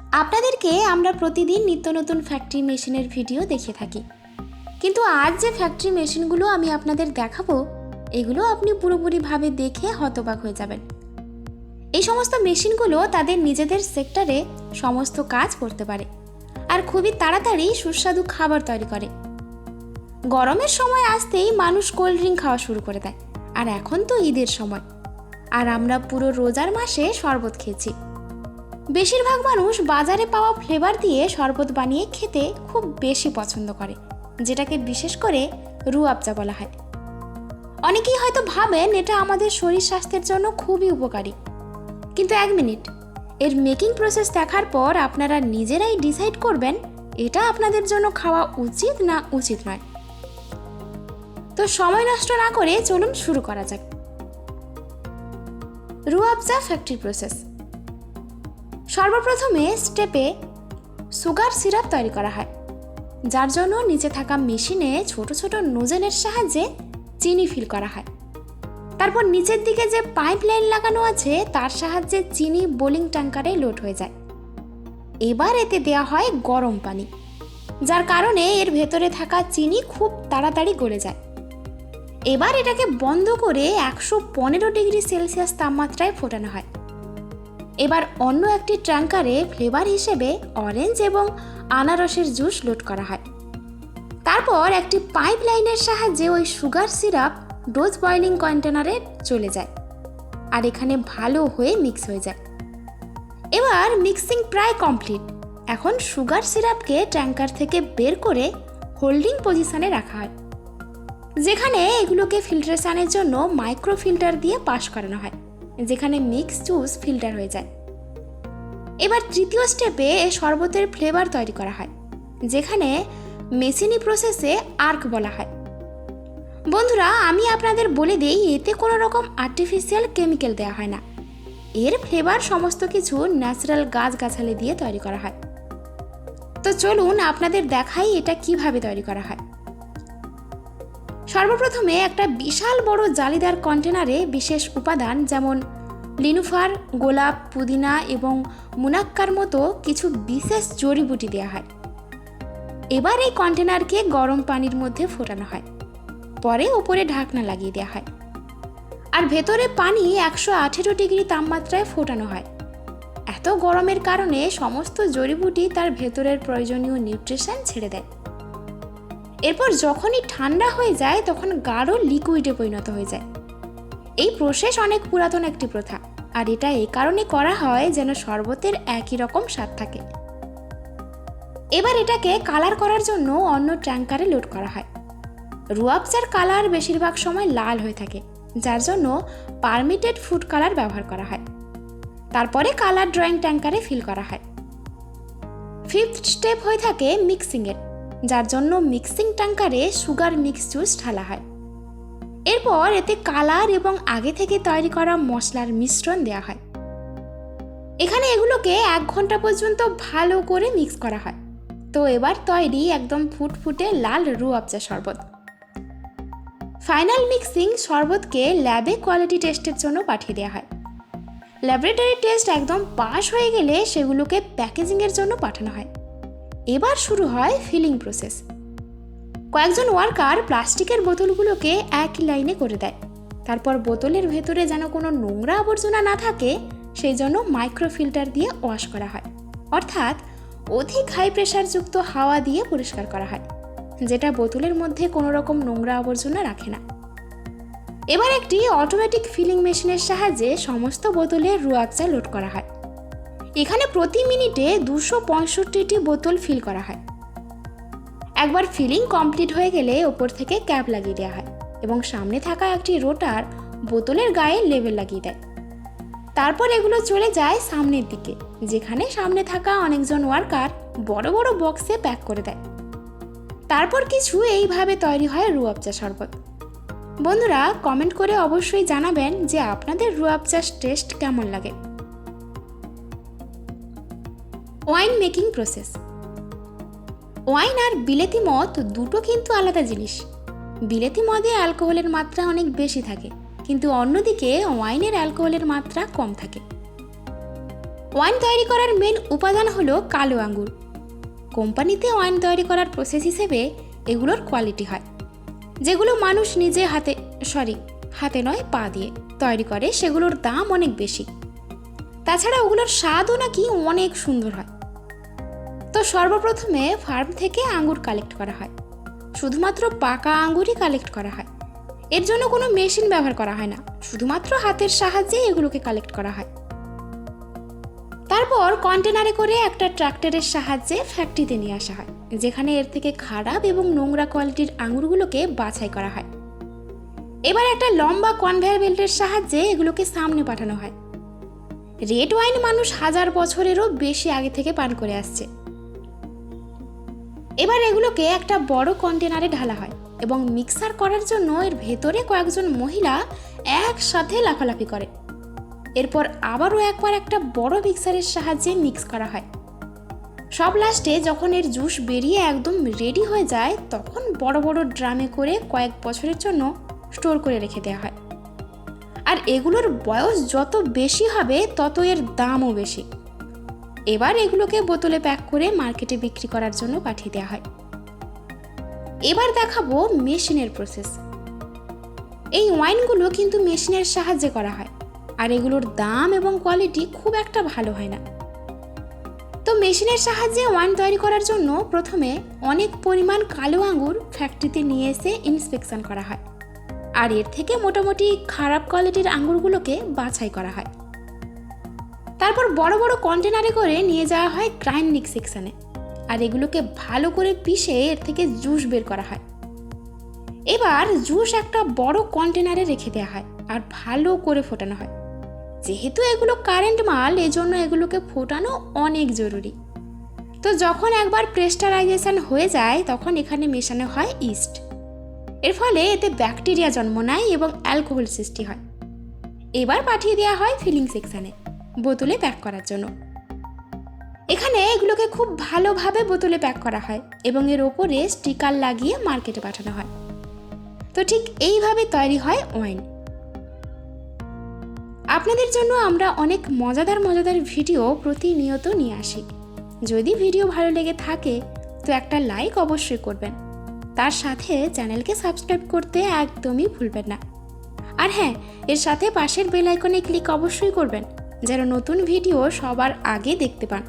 আপনাদেরকে আমরা প্রতিদিন নিত্য নতুন ফ্যাক্টরি মেশিনের ভিডিও দেখিয়ে থাকি, কিন্তু আজ যে ফ্যাক্টরি মেশিনগুলো আমি আপনাদের দেখাবো এগুলো আপনি পুরোপুরিভাবে দেখে হতবাক হয়ে যাবেন। এই সমস্ত মেশিনগুলো তাদের নিজেদের সেক্টরে সমস্ত কাজ করতে পারে আর খুবই তাড়াতাড়ি সুস্বাদু খাবার তৈরি করে। গরমের সময় আসতেই মানুষ কোল্ড ড্রিঙ্ক খাওয়া শুরু করে দেয়, আর এখন তো ঈদের সময়, আর আমরা পুরো রোজার মাসে শরবত খেয়েছি। বেশিরভাগ মানুষ বাজারে পাওয়া ফ্লেভার দিয়ে শরবত বানিয়ে খেতে খুব বেশি পছন্দ করে, যেটাকে বিশেষ করে রুহ আফজা বলা হয়। অনেকেই হয়তো ভাবেন এটা আমাদের শরীর স্বাস্থ্যের জন্য খুবই উপকারী, কিন্তু এক মিনিট, এর মেকিং প্রসেস দেখার পর আপনারা নিজেরাই ডিসাইড করবেন এটা আপনাদের জন্য খাওয়া উচিত না উচিত নয়। তো সময় নষ্ট না করে চলুন শুরু করা যাক। রুহ আফজা ফ্যাক্টরি প্রসেস। সর্বপ্রথমে স্টেপে সুগার সিরাপ তৈরি করা হয়, যার জন্য নিচে থাকা মেশিনে ছোট ছোট নোজেলের সাহায্যে চিনি ফিল করা হয়। তারপর নিচের দিকে যে পাইপ লাইন লাগানো আছে তার সাহায্যে চিনি বোলিং ট্যাঙ্কারে লোড হয়ে যায়। এবার এতে দেওয়া হয় গরম পানি, যার কারণে এর ভেতরে থাকা চিনি খুব তাড়াতাড়ি গলে যায়। এবার এটাকে বন্ধ করে 115 ডিগ্রি সেলসিয়াস তাপমাত্রায় ফোটানো হয়। এবার অন্য একটি ট্যাঙ্কারে ফ্লেভার হিসেবে অরেঞ্জ এবং আনারসের জুস লোড করা হয়। তারপর একটি পাইপ লাইনের সাহায্যে ওই সুগার সিরাপ ডোজ বয়লিং কন্টেনারে চলে যায়, আর এখানে ভালো হয়ে মিক্স হয়ে যায়। এবার মিক্সিং প্রায় কমপ্লিট। এখন সুগার সিরাপকে ট্যাঙ্কার থেকে বের করে হোল্ডিং পজিশনে রাখা হয়, যেখানে এগুলোকে ফিল্ট্রেশনের জন্য মাইক্রো ফিল্টার দিয়ে পাস করানো হয়, যেখানে মিক্স জুস ফিল্টার হয়ে যায়। এবার তৃতীয় স্টেপে এই শরবতের ফ্লেভার তৈরি করা হয়, যেখানে মেশিনি প্রসেসে আর্ক বলা হয়। বন্ধুরা, আমি আপনাদের বলে দিই, এতে কোনো রকম আর্টিফিশিয়াল কেমিক্যাল দেওয়া হয় না। এর ফ্লেভার সমস্ত কিছু ন্যাচারাল গাছগাছালি দিয়ে তৈরি করা হয়। তো চলুন আপনাদের দেখাই এটা কিভাবে তৈরি করা হয়। সর্বপ্রথমে একটা বিশাল বড় জালিদার কন্টেনারে বিশেষ উপাদান যেমন লিনুফার, গোলাপ, পুদিনা এবং মুনাক্কার মতো কিছু বিশেষ জড়িবুটি দেওয়া হয়। এবার এই কন্টেনারকে গরম পানির মধ্যে ফোটানো হয়, পরে উপরে ঢাকনা লাগিয়ে দেওয়া হয়, আর ভেতরে পানি 118 ডিগ্রি তাপমাত্রায় ফোটানো হয়। এত গরমের কারণে সমস্ত জড়িবুটি তার ভেতরের প্রয়োজনীয় নিউট্রিশন ছেড়ে দেয়। এরপর যখনই ঠান্ডা হয়ে যায় তখন গাঢ় লিকুইডে পরিণত হয়ে যায়। এই প্রসেস অনেক পুরাতন একটি প্রথা, আর এটা এই কারণে করা হয় যেন শরবতের একই রকম স্বাদ থাকে। এবার এটাকে কালার করার জন্য অন্য ট্যাঙ্কারে লোড করা হয়। রুহ আফজার কালার বেশিরভাগ সময় লাল হয়ে থাকে, যার জন্য পারমিটেড ফুড কালার ব্যবহার করা হয়। তারপরে কালার ড্রয়িং ট্যাঙ্কারে ফিল করা হয়। ফিফথ স্টেপ হয়ে থাকে মিক্সিংয়ের, যার জন্য মিক্সিং ট্যাঙ্কারে সুগার মিক্স জুস ঢালা হয়। এরপর এতে কালার এবং আগে থেকে তৈরি করা মশলার মিশ্রণ দেওয়া হয়। এখানে এগুলোকে 1 ঘন্টা পর্যন্ত ভালো করে মিক্স করা হয়। তো এবার তৈরি একদম ফুটফুটে লাল রুহ আফজা শরবত। ফাইনাল মিক্সিং শরবতকে ল্যাবে কোয়ালিটি টেস্টের জন্য পাঠিয়ে দেওয়া হয়। ল্যাবরেটরি টেস্ট একদম পাস হয়ে গেলে সেগুলোকে প্যাকেজিংয়ের জন্য পাঠানো হয়। এবার শুরু হয় ফিলিং প্রসেস। কয়েকজন ওয়ার্কার প্লাস্টিকের বোতলগুলোকে একই লাইনে করে দেয়। তারপর বোতলের ভেতরে যেন কোনো নোংরা আবর্জনা না থাকে সেই জন্য মাইক্রো ফিল্টার দিয়ে ওয়াশ করা হয়, অর্থাৎ অধিক হাই প্রেশারযুক্ত হাওয়া দিয়ে পরিষ্কার করা হয়, যেটা বোতলের মধ্যে কোনো রকম নোংরা আবর্জনা রাখে না। এবার একটি অটোমেটিক ফিলিং মেশিনের সাহায্যে সমস্ত বোতলে রুহ আফজা লোড করা হয়। এখানে প্রতি মিনিটে 265টি বোতল ফিল করা হয়। একবার ফিলিং কমপ্লিট হয়ে গেলে ওপর থেকে ক্যাপ লাগিয়ে দেওয়া হয় এবং সামনে থাকা একটি রোটার বোতলের গায়ে লেবেল লাগিয়ে দেয়। তারপর এগুলো চলে যায় সামনের দিকে, যেখানে সামনে থাকা অনেকজন ওয়ার্কার বড় বড় বক্সে প্যাক করে দেয়। তারপর কিছু এইভাবে তৈরি হয় রুহ আফজা শরবত। বন্ধুরা, কমেন্ট করে অবশ্যই জানাবেন যে আপনাদের রুহ আফজার টেস্ট কেমন লাগে। Wine making process. ওয়াইন আর বিলেতি মদ দুটো কিন্তু আলাদা জিনিস। বিলেতি মদে অ্যালকোহলের মাত্রা অনেক বেশি থাকে, কিন্তু অন্যদিকে ওয়াইনের অ্যালকোহলের মাত্রা কম থাকে। ওয়াইন তৈরি করার মেন উপাদান হলো কালো আঙ্গুর। কোম্পানিতে ওয়াইন তৈরি করার প্রসেস হিসেবে এগুলোর কোয়ালিটি হয়, যেগুলো মানুষ নিজে হাতে নয় পা দিয়ে তৈরি করে, সেগুলোর দাম অনেক বেশি। তাছাড়া ওগুলোর স্বাদও নাকি অনেক সুন্দর হয়। তো সর্বপ্রথমে ফার্ম থেকে আঙ্গুর কালেক্ট করা হয়। শুধুমাত্র পাকা আঙ্গুরই কালেক্ট করা হয়। এর জন্য কোনো মেশিন ব্যবহার করা হয় না, শুধুমাত্র হাতের সাহায্যে এগুলোকে কালেক্ট করা হয়। তারপর কন্টেনারে করে একটা ট্রাক্টরের সাহায্যে ফ্যাক্টরিতে নিয়ে আসা হয়, যেখানে এর থেকে খারাপ এবং নোংরা কোয়ালিটির আঙুরগুলোকে বাছাই করা হয়। এবার একটা লম্বা কনভেয়ার বেল্টের সাহায্যে এগুলোকে সামনে পাঠানো হয়। রেড ওয়াইন মানুষ 1000 বছরেরও বেশি আগে থেকে পান করে আসছে। এবার এগুলোকে একটা বড় কন্টেনারে ঢালা হয় এবং মিক্সার করার জন্য এর ভেতরে কয়েকজন মহিলা একসাথে লাফালাফি করে। এরপর আবারও একবার একটা বড় মিক্সারের সাহায্যে মিক্স করা হয়। সব লাস্টে যখন এর জুস বেরিয়ে একদম রেডি হয়ে যায়, তখন বড় বড় ড্রামে করে কয়েক বছরের জন্য স্টোর করে রেখে দেওয়া হয়। আর এগুলোর বয়স যত বেশি হবে তত এর দামও বেশি। এবার এগুলোকে বোতলে প্যাক করে মার্কেটে বিক্রি করার জন্য পাঠিয়ে দেওয়া হয়। এবার দেখাবো মেশিনের প্রসেস। এই ওয়াইনগুলো কিন্তু মেশিনের সাহায্যে করা হয়, আর এগুলোর দাম এবং কোয়ালিটি খুব একটা ভালো হয় না। তো মেশিনের সাহায্যে ওয়াইন তৈরি করার জন্য প্রথমে অনেক পরিমাণ কালো আঙ্গুর ফ্যাক্টরিতে নিয়ে এসে ইন্সপেকশন করা হয়, আর এর থেকে মোটামুটি খারাপ কোয়ালিটির আঙ্গুরগুলোকে বাছাই করা হয়। তারপর বড় বড় কন্টেনারে করে নিয়ে যাওয়া হয় গ্রাইন্ডিং সেকশনে, আর এগুলোকে ভালো করে পিষে এর থেকে জুস বের করা হয়। এবার জুস একটা বড় কন্টেনারে রেখে দেওয়া হয় আর ভালো করে ফোটানো হয়। যেহেতু এগুলো কারেন্ট মাল, এজন্য এগুলোকে ফোটানো অনেক জরুরি। তো যখন একবার প্রেস্টারাইজেশন হয়ে যায়, তখন এখানে মেশানো হয় ইস্ট। এর ফলে এতে ব্যাকটেরিয়া জন্ম নেয় এবং অ্যালকোহল সৃষ্টি হয়। এবার পাঠিয়ে দেওয়া হয় ফিলিং সেকশনে বোতলে প্যাক করার জন্য। এখানে এগুলোকে খুব ভালোভাবে বোতলে প্যাক করা হয় এবং এর ওপরে স্টিকার লাগিয়ে মার্কেটে পাঠানো হয়। তো ঠিক এইভাবে তৈরি হয় ওয়াইন। আপনাদের জন্য আমরা অনেক মজাদার ভিডিও প্রতিনিয়ত নিয়ে আসি। যদি ভিডিও ভালো লেগে থাকে তো একটা লাইক অবশ্যই করবেন, তার সাথে চ্যানেলকে সাবস্ক্রাইব করতে একদমই ভুলবেন না। আর হ্যাঁ, এর সাথে পাশের বেল আইকনে ক্লিক অবশ্যই করবেন, যেন নতুন ভিডিও সবার আগে দেখতে পান।